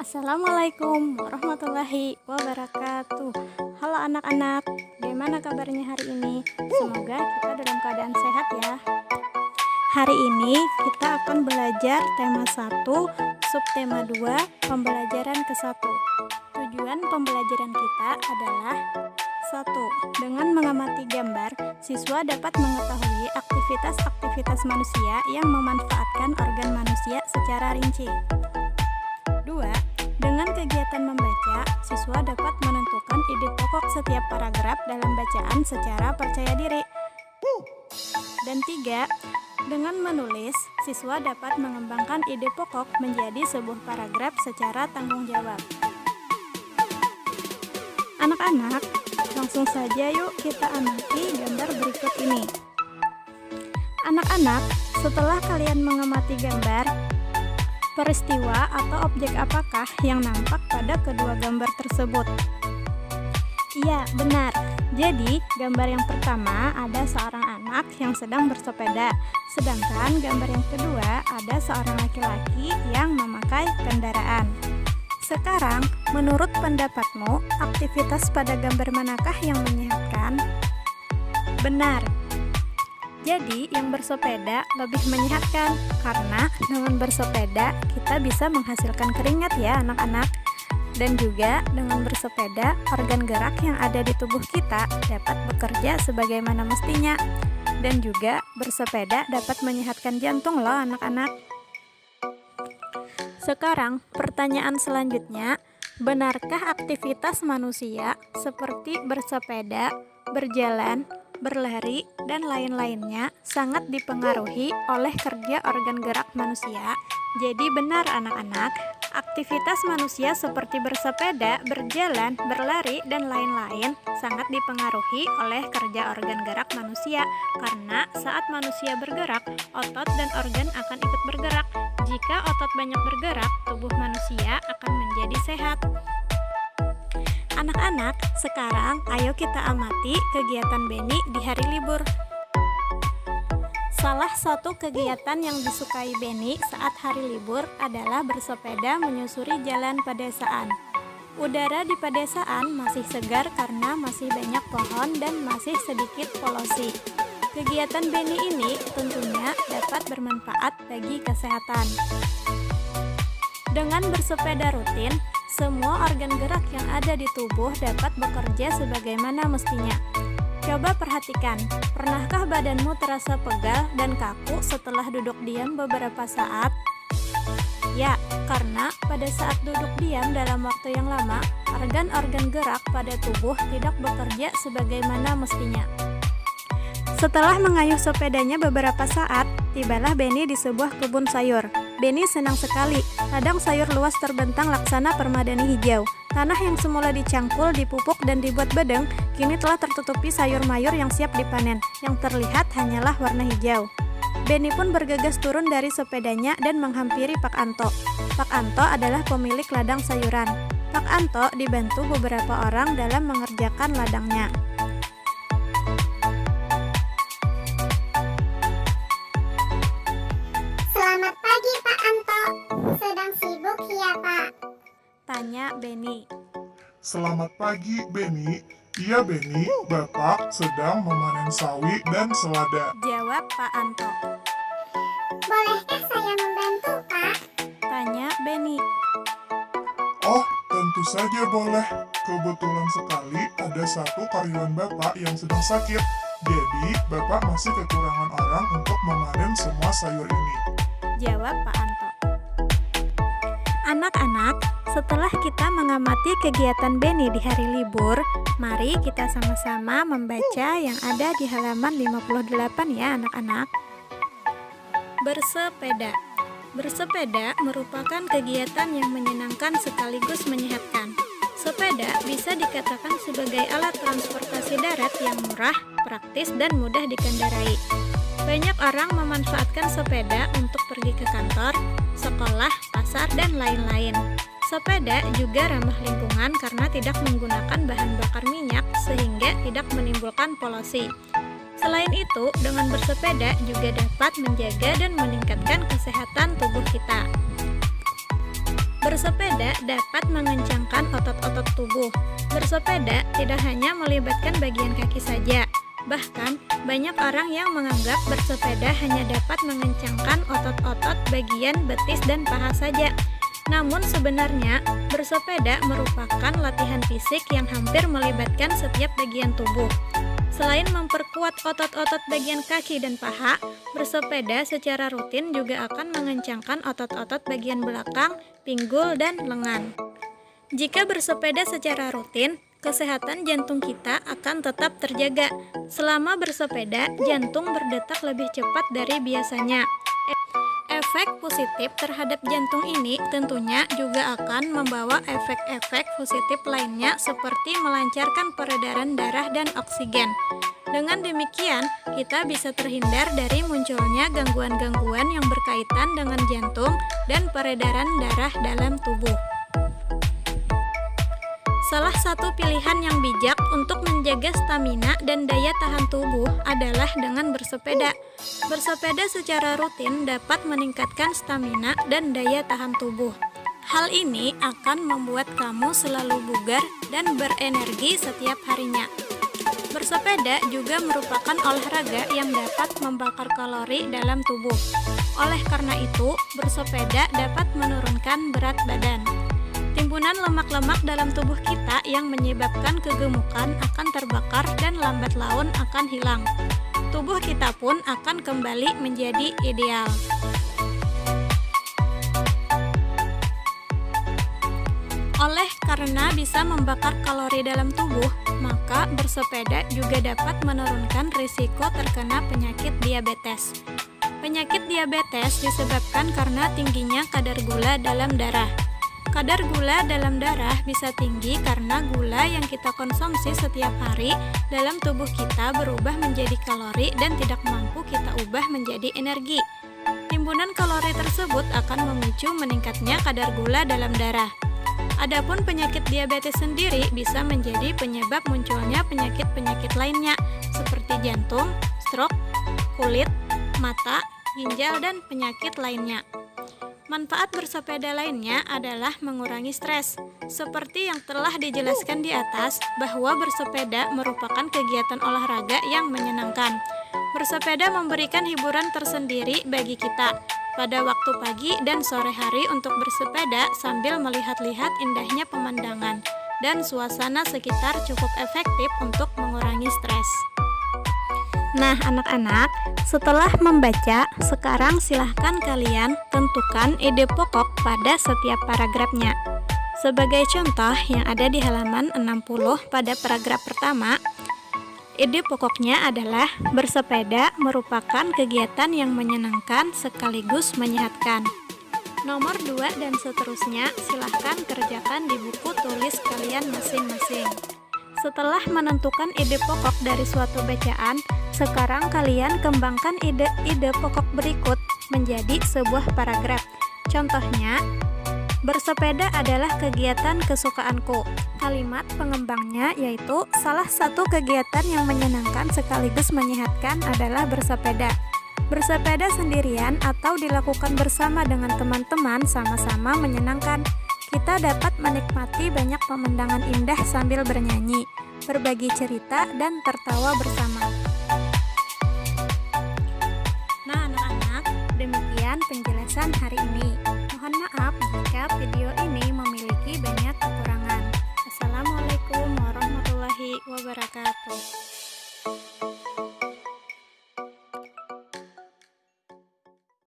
Assalamualaikum warahmatullahi wabarakatuh. Halo anak-anak, bagaimana kabarnya hari ini? Semoga kita dalam keadaan sehat ya. Hari ini kita akan belajar tema 1, subtema 2, pembelajaran ke-1. Tujuan pembelajaran kita adalah 1. Dengan mengamati gambar, siswa dapat mengetahui aktivitas-aktivitas manusia yang memanfaatkan organ manusia secara rinci. 2. Dengan kegiatan membaca, siswa dapat menentukan ide pokok setiap paragraf dalam bacaan secara percaya diri. Dan 3. Dengan menulis, siswa dapat mengembangkan ide pokok menjadi sebuah paragraf secara tanggung jawab. Anak-anak, langsung saja yuk kita amati gambar berikut ini. Anak-anak, setelah kalian mengamati gambar, peristiwa atau objek apakah yang nampak pada kedua gambar tersebut? Iya, benar. Jadi, gambar yang pertama ada seorang anak yang sedang bersepeda, sedangkan gambar yang kedua ada seorang laki-laki yang memakai kendaraan. Sekarang, menurut pendapatmu, aktivitas pada gambar manakah yang menyehatkan? Benar. Jadi, yang bersepeda lebih menyehatkan karena dengan bersepeda kita bisa menghasilkan keringat ya anak-anak. Dan juga dengan bersepeda, organ gerak yang ada di tubuh kita dapat bekerja sebagaimana mestinya. Dan juga bersepeda dapat menyehatkan jantung loh anak-anak. Sekarang, pertanyaan selanjutnya, benarkah aktivitas manusia seperti bersepeda, berjalan, berlari, dan lain-lainnya sangat dipengaruhi oleh kerja organ gerak manusia? Jadi benar anak-anak, aktivitas manusia seperti bersepeda, berjalan, berlari, dan lain-lain sangat dipengaruhi oleh kerja organ gerak manusia. Karena saat manusia bergerak, otot dan organ akan ikut bergerak. Jika otot banyak bergerak, tubuh manusia akan menjadi sehat. Anak-anak, sekarang ayo kita amati kegiatan Beni di hari libur. Salah satu kegiatan yang disukai Beni saat hari libur adalah bersepeda menyusuri jalan pedesaan. Udara di pedesaan masih segar karena masih banyak pohon dan masih sedikit polusi. Kegiatan Beni ini tentunya dapat bermanfaat bagi kesehatan. Dengan bersepeda rutin, semua organ gerak yang ada di tubuh dapat bekerja sebagaimana mestinya. Coba perhatikan, pernahkah badanmu terasa pegal dan kaku setelah duduk diam beberapa saat? Ya, karena pada saat duduk diam dalam waktu yang lama, organ-organ gerak pada tubuh tidak bekerja sebagaimana mestinya. Setelah mengayuh sepedanya beberapa saat, tibalah Beni di sebuah kebun sayur. Beni senang sekali, ladang sayur luas terbentang laksana permadani hijau. Tanah yang semula dicangkul, dipupuk, dan dibuat bedeng, kini telah tertutupi sayur mayur yang siap dipanen. Yang terlihat hanyalah warna hijau. Beni pun bergegas turun dari sepedanya dan menghampiri Pak Anto. Pak Anto adalah pemilik ladang sayuran. Pak Anto dibantu beberapa orang dalam mengerjakan ladangnya. Selamat pagi Pak Anto, sedang sibuk ya Pak? Tanya Beni. Selamat pagi, Beni. Iya, Beni, Bapak sedang memanen sawi dan selada. Jawab Pak Anto. Bolehkah saya membantu Pak? Tanya Beni. Oh, tentu saja boleh. Kebetulan sekali ada satu karyawan Bapak yang sedang sakit. Jadi, Bapak masih kekurangan orang untuk memanen semua sayur ini. Jawab Pak Anto. Anak-anak, setelah kita mengamati kegiatan Beni di hari libur, mari kita sama-sama membaca yang ada di halaman 58 ya anak-anak. Bersepeda. Bersepeda merupakan kegiatan yang menyenangkan sekaligus menyehatkan. Sepeda bisa dikatakan sebagai alat transportasi darat yang murah, praktis, dan mudah dikendarai. Banyak orang memanfaatkan sepeda untuk pergi ke kantor, sekolah, pasar, dan lain-lain. Sepeda juga ramah lingkungan karena tidak menggunakan bahan bakar minyak sehingga tidak menimbulkan polusi. Selain itu, dengan bersepeda juga dapat menjaga dan meningkatkan kesehatan tubuh kita. Bersepeda dapat mengencangkan otot-otot tubuh. Bersepeda tidak hanya melibatkan bagian kaki saja. Bahkan, banyak orang yang menganggap bersepeda hanya dapat mengencangkan otot-otot bagian betis dan paha saja. Namun sebenarnya, bersepeda merupakan latihan fisik yang hampir melibatkan setiap bagian tubuh. Selain memperkuat otot-otot bagian kaki dan paha, bersepeda secara rutin juga akan mengencangkan otot-otot bagian belakang, pinggul, dan lengan. Jika bersepeda secara rutin, kesehatan jantung kita akan tetap terjaga. Selama bersepeda, jantung berdetak lebih cepat dari biasanya. Efek positif terhadap jantung ini tentunya juga akan membawa efek-efek positif lainnya seperti melancarkan peredaran darah dan oksigen. Dengan demikian, kita bisa terhindar dari munculnya gangguan-gangguan yang berkaitan dengan jantung dan peredaran darah dalam tubuh. Salah satu pilihan yang bijak untuk menjaga stamina dan daya tahan tubuh adalah dengan bersepeda. Bersepeda secara rutin dapat meningkatkan stamina dan daya tahan tubuh. Hal ini akan membuat kamu selalu bugar dan berenergi setiap harinya. Bersepeda juga merupakan olahraga yang dapat membakar kalori dalam tubuh. Oleh karena itu, bersepeda dapat menurunkan berat badan. Timbunan lemak-lemak dalam tubuh kita yang menyebabkan kegemukan akan terbakar dan lambat laun akan hilang. Tubuh kita pun akan kembali menjadi ideal. Oleh karena bisa membakar kalori dalam tubuh, maka bersepeda juga dapat menurunkan risiko terkena penyakit diabetes. Penyakit diabetes disebabkan karena tingginya kadar gula dalam darah. Kadar gula dalam darah bisa tinggi karena gula yang kita konsumsi setiap hari dalam tubuh kita berubah menjadi kalori dan tidak mampu kita ubah menjadi energi. Timbunan kalori tersebut akan memicu meningkatnya kadar gula dalam darah. Adapun penyakit diabetes sendiri bisa menjadi penyebab munculnya penyakit-penyakit lainnya seperti jantung, stroke, kulit, mata, ginjal, dan penyakit lainnya. Manfaat bersepeda lainnya adalah mengurangi stres. Seperti yang telah dijelaskan di atas, bahwa bersepeda merupakan kegiatan olahraga yang menyenangkan. Bersepeda memberikan hiburan tersendiri bagi kita pada waktu pagi dan sore hari untuk bersepeda sambil melihat-lihat indahnya pemandangan dan suasana sekitar cukup efektif untuk mengurangi stres. Nah, anak-anak, setelah membaca, sekarang silahkan kalian tentukan ide pokok pada setiap paragrafnya. Sebagai contoh yang ada di halaman 60 pada paragraf pertama, ide pokoknya adalah bersepeda merupakan kegiatan yang menyenangkan sekaligus menyehatkan. Nomor 2 dan seterusnya silahkan kerjakan di buku tulis kalian masing-masing. Setelah menentukan ide pokok dari suatu bacaan, sekarang kalian kembangkan ide-ide pokok berikut menjadi sebuah paragraf. Contohnya, bersepeda adalah kegiatan kesukaanku. Kalimat pengembangnya yaitu salah satu kegiatan yang menyenangkan sekaligus menyehatkan adalah bersepeda. Bersepeda sendirian atau dilakukan bersama dengan teman-teman sama-sama menyenangkan. Kita dapat menikmati banyak pemandangan indah sambil bernyanyi, berbagi cerita, dan tertawa bersama. Nah, anak-anak, demikian penjelasan hari ini. Mohon maaf jika video ini